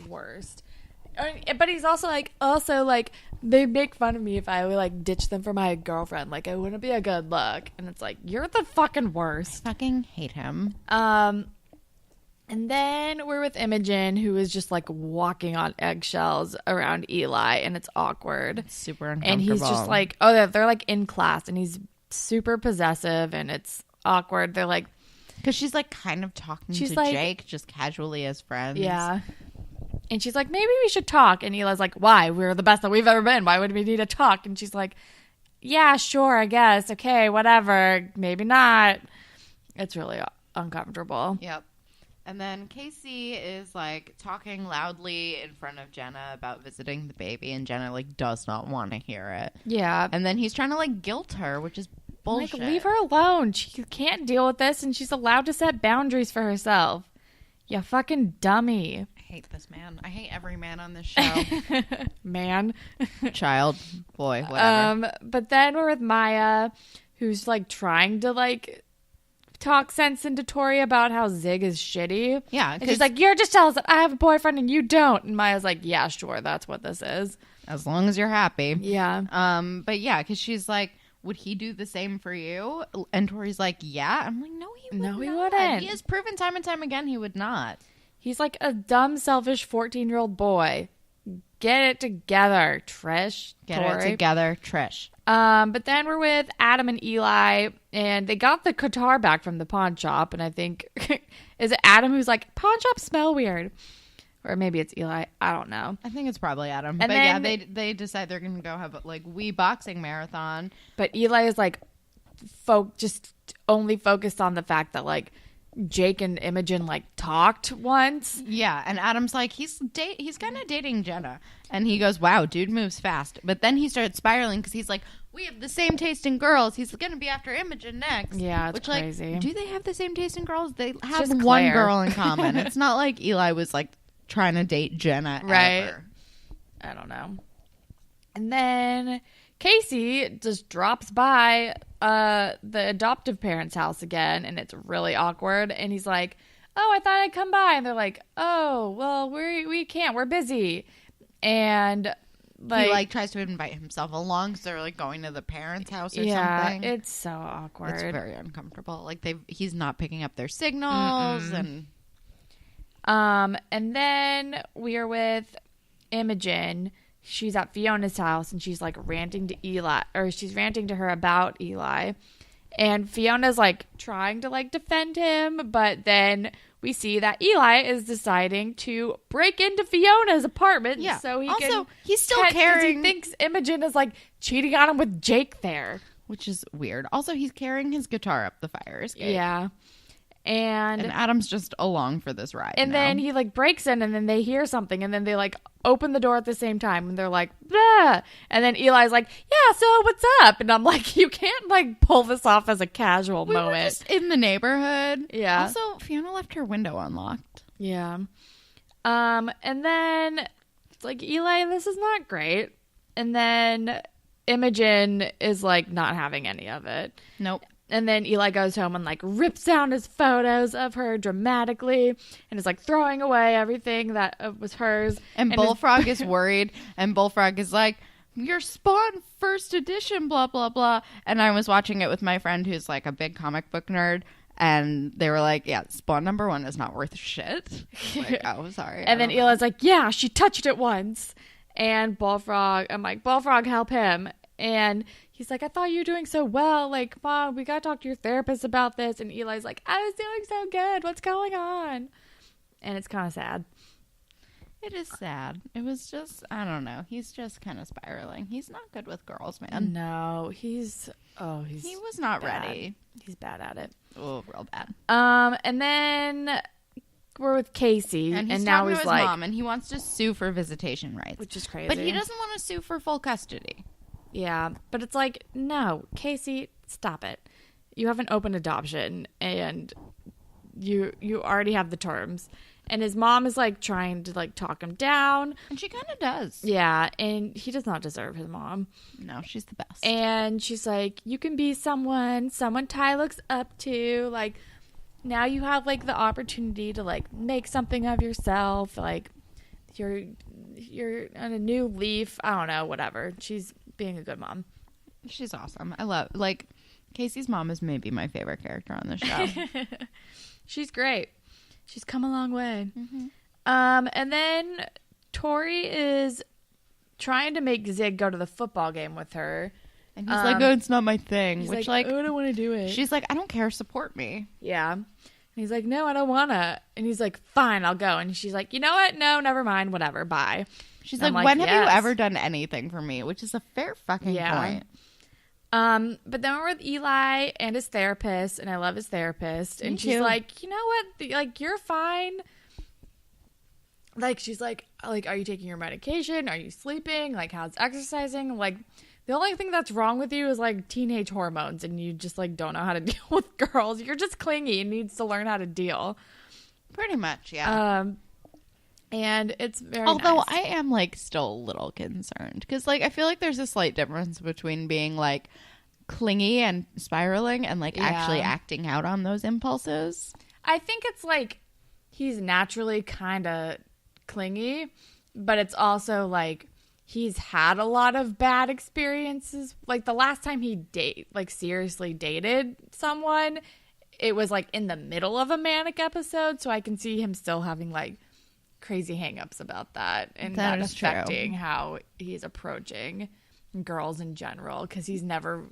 worst. But he's also like, they make fun of me if I would, like, ditch them for my girlfriend. Like, it wouldn't be a good look. And it's like, you're the fucking worst. I fucking hate him. And then we're with Imogen, who is just, like, walking on eggshells around Eli, and it's awkward. It's super uncomfortable. And he's just like, oh, they're, like, in class, and he's super possessive, and it's awkward. They're, like... Because she's, like, kind of talking to Jake, just casually as friends. Yeah. And she's like, maybe we should talk. And Eli's like, why? We're the best that we've ever been. Why would we need to talk? And she's like, yeah, sure, I guess. Okay, whatever. Maybe not. It's really uncomfortable. Yep. And then Casey is, like, talking loudly in front of Jenna about visiting the baby. And Jenna, like, does not want to hear it. Yeah. And then he's trying to, like, guilt her, which is bullshit. Like, leave her alone. She can't deal with this. And she's allowed to set boundaries for herself. You fucking dummy. I hate this man. I hate every man on this show. Man. Child. Boy. Whatever. But then we're with Maya, who's, like, trying to, like, talk sense into Tori about how Zig is shitty. Yeah. And she's like, you're just jealous that I have a boyfriend and you don't. And Maya's like, yeah, sure. That's what this is. As long as you're happy. Yeah. But yeah, because she's like, would he do the same for you? And Tori's like, yeah. I'm like, no, he wouldn't. He has proven time and time again he would not. He's like a dumb, selfish 14-year-old boy. Get it together, Trish. Get it together, Trish. But then we're with Adam and Eli, and they got the guitar back from the pawn shop, and I think, is it Adam who's like, pawn shops smell weird? Or maybe it's Eli. I don't know. I think it's probably Adam. And but then, yeah, they decide they're going to go have a, like, Wii boxing marathon. But Eli is like, just only focused on the fact that, like, Jake and Imogen, like, talked once. Yeah, and Adam's like, he's kind of dating Jenna. And he goes, wow, dude moves fast. But then he starts spiraling because he's like, we have the same taste in girls. He's going to be after Imogen next. Yeah, it's crazy. Like, do they have the same taste in girls? They have just one girl in common. It's not like Eli was, like, trying to date Jenna right. ever. I don't know. And then Casey just drops by the adoptive parents' house again, and it's really awkward. And he's like, oh, I thought I'd come by. And they're like, oh, well, we can't. We're busy. And like, he, like, tries to invite himself along, so they're, like, going to the parents' house or something. Yeah, it's so awkward. It's very uncomfortable. Like, he's not picking up their signals. And then we are with Imogen. She's at Fiona's house, and she's, like, ranting to her about Eli. And Fiona's, like, trying to, like, defend him, but then we see that Eli is deciding to break into Fiona's apartment. Yeah. So he's still carrying. He thinks Imogen is, like, cheating on him with Jake there. Which is weird. Also, he's carrying his guitar up the fire escape. Yeah. And Adam's just along for this ride. And then he, like, breaks in, and then they hear something, and then they, like, open the door at the same time, and they're like, bah! And then Eli's like, yeah, so what's up? And I'm like, you can't, like, pull this off as a casual moment. Were just in the neighborhood. Yeah. Also, Fiona left her window unlocked. Yeah. And then it's like, Eli, this is not great. And then Imogen is, like, not having any of it. Nope. And then Eli goes home and, like, rips down his photos of her dramatically and is, like, throwing away everything that was hers. And Bullfrog is worried. And Bullfrog is like, your Spawn first edition, blah, blah, blah. And I was watching it with my friend who's, like, a big comic book nerd. And they were like, yeah, Spawn #1 is not worth shit. Like, oh, sorry. And then Eli's like, yeah, she touched it once. And Bullfrog, I'm like, Bullfrog, help him. And he's like, I thought you were doing so well. Like, come on, we got to talk to your therapist about this. And Eli's like, I was doing so good. What's going on? And it's kind of sad. It is sad. It was just, I don't know. He's just kind of spiraling. He's not good with girls, man. No, he was not bad. ready. He's bad at it. Oh, real bad. And then we're with Casey. And he's now talking he's to his like, mom, and he wants to sue for visitation rights. which is crazy. But he doesn't want to sue for full custody. Yeah, but it's like, no, Casey, stop it. You have an open adoption, and you already have the terms. And his mom is, like, trying to, like, talk him down. And she kind of does. Yeah, and he does not deserve his mom. No, she's the best. And she's like, you can be someone Ty looks up to. Like, now you have, like, the opportunity to, like, make something of yourself. Like, you're on a new leaf. I don't know, whatever. She's being a good mom. She's awesome. I love, like, Casey's mom is maybe my favorite character on the show. She's great. She's come a long way. Mm-hmm. And then Tori is trying to make Zig go to the football game with her. And he's like, oh, it's not my thing. He's Which, like, oh, I don't want to do it. She's like, I don't care. Support me. Yeah. And he's like, no, I don't want to. And he's like, fine, I'll go. And she's like, you know what? No, never mind. Whatever. Bye. She's And like, when have you ever done anything for me? Which is a fair fucking point. But then we're with Eli and his therapist, and I love his therapist. And she's like, you know what? Like, you're fine. Like, she's like, are you taking your medication? Are you sleeping? Like, how's exercising? Like, the only thing that's wrong with you is, like, teenage hormones, and you just, like, don't know how to deal with girls. You're just clingy and needs to learn how to deal. Pretty much, yeah. And it's very Although nice. I am, like, still a little concerned. Because, like, I feel like there's a slight difference between being, like, clingy and spiraling and, like, actually acting out on those impulses. I think it's, like, he's naturally kind of clingy, but it's also, like, he's had a lot of bad experiences. Like, the last time he seriously dated someone, it was, like, in the middle of a manic episode, so I can see him still having, like, crazy hangups about that, and that is affecting how he's approaching girls in general, because he's never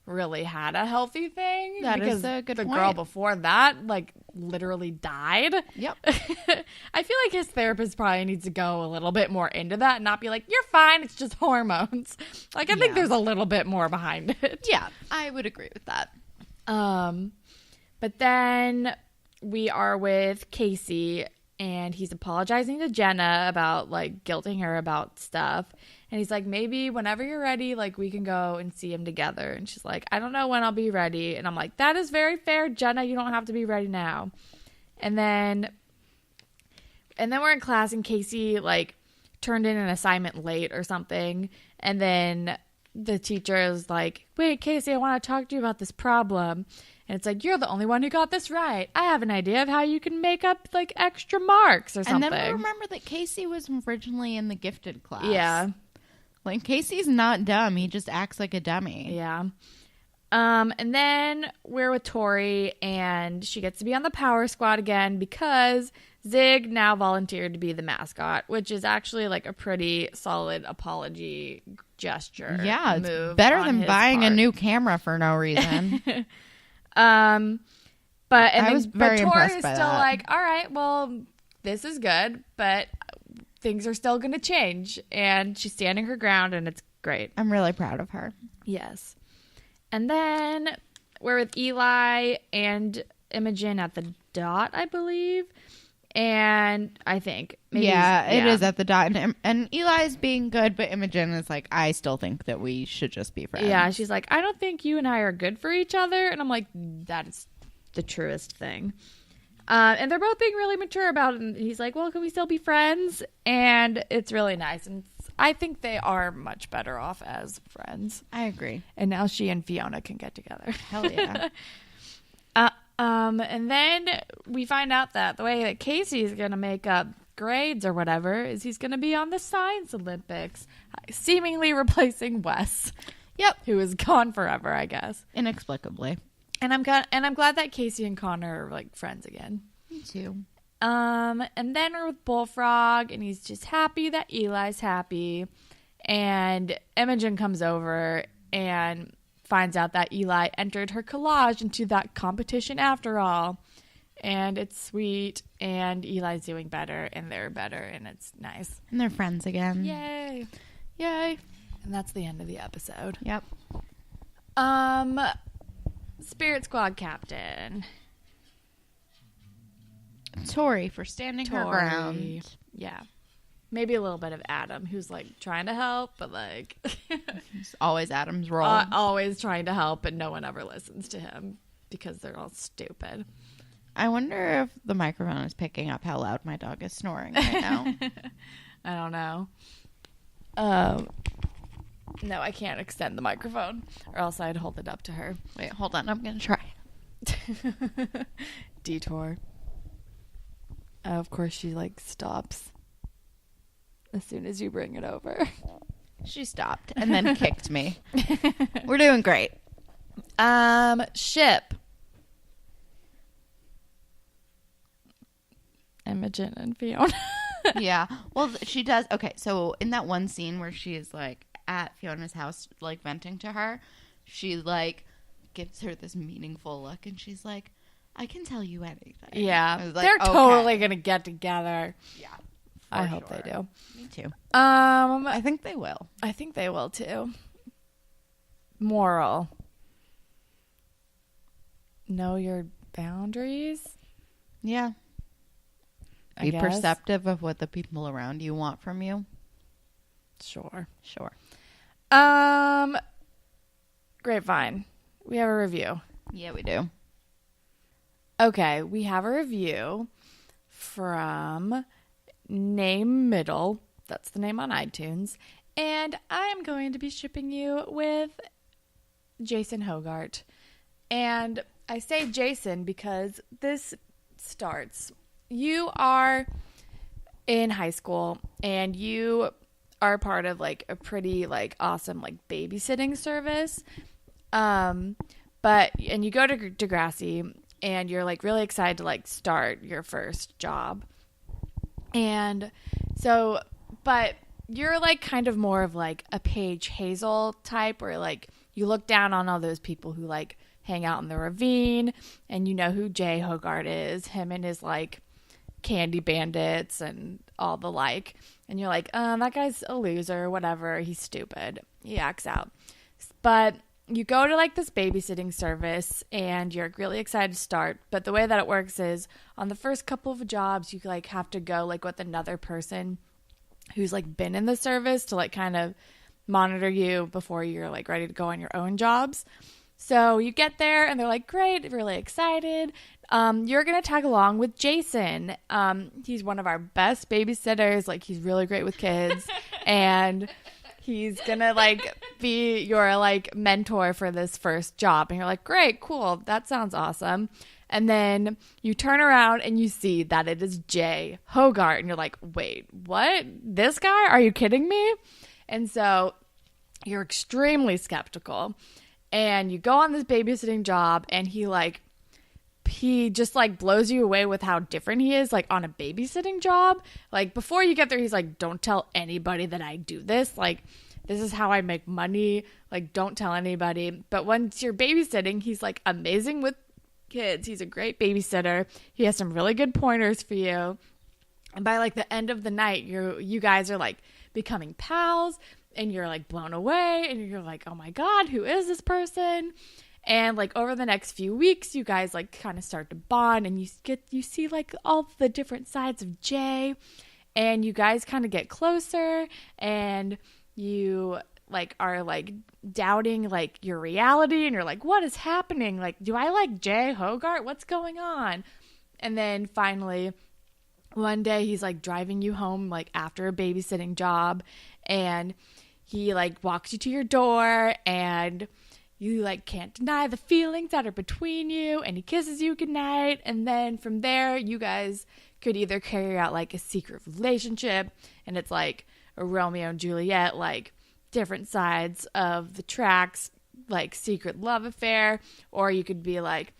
really had a healthy thing. That because is a good point. The girl before that, like, literally died. Yep. I feel like his therapist probably needs to go a little bit more into that and not be like, you're fine, it's just hormones. Like, I think there's a little bit more behind it. Yeah, I would agree with that. But then we are with Casey, and he's apologizing to Jenna about, like, guilting her about stuff. And he's like, maybe whenever you're ready, like, we can go and see him together. And she's like, I don't know when I'll be ready. And I'm like, that is very fair, Jenna. You don't have to be ready now. And then we're in class, and Casey, like, turned in an assignment late or something. And then the teacher is like, wait, Casey, I want to talk to you about this problem. And it's like, you're the only one who got this right. I have an idea of how you can make up, like, extra marks or something. And then we remember that Casey was originally in the gifted class. Yeah. Like, Casey's not dumb. He just acts like a dummy. Yeah. And then we're with Tori, and she gets to be on the Power Squad again because Zig now volunteered to be the mascot, which is actually, like, a pretty solid apology gesture. Yeah, it's it's better than buying a new camera for no reason. But very Tori impressed is by still that. like, all right, well, this is good, but things are still going to change. And she's standing her ground, and it's great. I'm really proud of her. Yes. And then we're with Eli and Imogen at the Dot, I believe. And I think. It is at the Dot. And Eli's being good, but Imogen is like, I still think that we should just be friends. Yeah, she's like, I don't think you and I are good for each other. And I'm like, that is the truest thing. And they're both being really mature about it. And he's like, well, can we still be friends? And it's really nice. And I think they are much better off as friends. I agree. And now she and Fiona can get together. Hell yeah. And then we find out that the way that Casey is going to make up grades or whatever is he's going to be on the Science Olympics, seemingly replacing Wes. Yep. Who is gone forever, I guess. Inexplicably. And I'm glad that Casey and Connor are, like, friends again. Me too. And then we're with Bullfrog, and he's just happy that Eli's happy. And Imogen comes over and finds out that Eli entered her collage into that competition after all. And it's sweet, and Eli's doing better, and they're better, and it's nice. And they're friends again. Yay. Yay. And that's the end of the episode. Yep. Spirit Squad Captain. Tori for standing her ground. Yeah. Maybe a little bit of Adam, who's, like, trying to help, but, like... It's always Adam's role. Always trying to help, and no one ever listens to him because they're all stupid. I wonder if the microphone is picking up how loud my dog is snoring right now. I don't know. No, I can't extend the microphone, or else I'd hold it up to her. Wait, hold on. I'm going to try. Detour. Of course, she, like, stops. as soon as you bring it over. She stopped and then kicked me. We're doing great. Ship. Imogen and Fiona. Yeah. Well, she does. Okay. So in that one scene where she is like at Fiona's house, like venting to her, she like gives her this meaningful look and she's like, I can tell you anything. Yeah. Like, they're totally going to get together. Yeah. I hope they do. Me too. I think they will. I think they will too. Moral. Know your boundaries. Yeah. Be perceptive of what the people around you want from you. Sure. Grapevine. We have a review. Yeah, we do. Okay, we have a review from Name Middle. That's the name on iTunes. And I am going to be shipping you with Jason Hogarth. And I say Jason because this starts. You are in high school and you are part of like a pretty like awesome like babysitting service. And you go to Degrassi and you're like really excited to like start your first job. And so, but you're like kind of more of like a Paige Hazel type where like you look down on all those people who like hang out in the ravine and you know who Jay Hogarth is, him and his like candy bandits and all the like. And you're like, that guy's a loser, whatever. He's stupid. He acts out. But you go to like this babysitting service and you're really excited to start. But the way that it works is on the first couple of jobs, you like have to go like with another person who's like been in the service to like kind of monitor you before you're like ready to go on your own jobs. So you get there and they're like, great, really excited. You're going to tag along with Jason. He's one of our best babysitters. Like he's really great with kids and he's going to like be your like mentor for this first job. And you're like, great, cool. That sounds awesome. And then you turn around and you see that it is Jay Hogarth. And you're like, wait, what? This guy? Are you kidding me? And so you're extremely skeptical. And you go on this babysitting job and he just like blows you away with how different he is like on a babysitting job. Like before you get there, he's like, don't tell anybody that I do this. Like this is how I make money. Like don't tell anybody. But once you're babysitting, he's like amazing with kids. He's a great babysitter. He has some really good pointers for you. And by like the end of the night, you guys are like becoming pals. And you're like blown away and you're like, oh my God, who is this person? And like over the next few weeks, you guys like kind of start to bond and you see like all the different sides of Jay and you guys kind of get closer and you like are like doubting like your reality and you're like, what is happening? Like, do I like Jay Hogarth? What's going on? And then finally one day he's like driving you home like after a babysitting job and he like walks you to your door and you like can't deny the feelings that are between you and he kisses you goodnight. And then from there, you guys could either carry out like a secret relationship and it's like a Romeo and Juliet, like different sides of the tracks, like secret love affair. Or you could be like,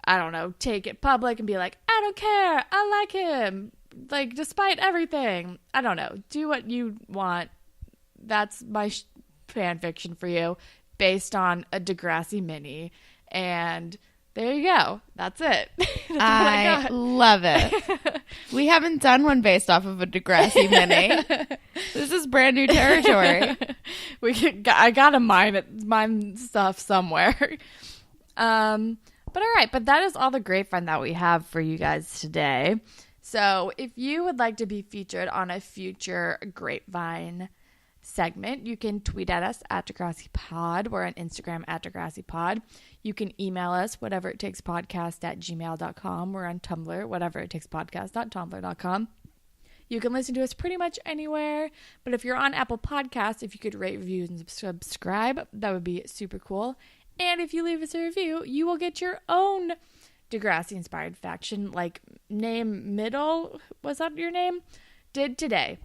I don't know, take it public and be like, I don't care. I like him. Like despite everything. I don't know. Do what you want. That's my fan fiction for you based on a Degrassi mini. And there you go. That's it. That's I love it. We haven't done one based off of a Degrassi mini. This is brand new territory. I gotta mine stuff somewhere. But all right. But that is all the grapevine that we have for you guys today. So if you would like to be featured on a future grapevine segment, you can tweet at us at DegrassiPod. We're on Instagram at DegrassiPod. You can email us whateverittakes.podcast@gmail.com. We're on Tumblr, whateverittakes.podcast.tumblr.com. You can listen to us pretty much anywhere, but if you're on Apple Podcasts, if you could rate, review, and subscribe, that would be super cool. And if you leave us a review, you will get your own Degrassi-inspired faction, like Name Middle, was that your name? Did today.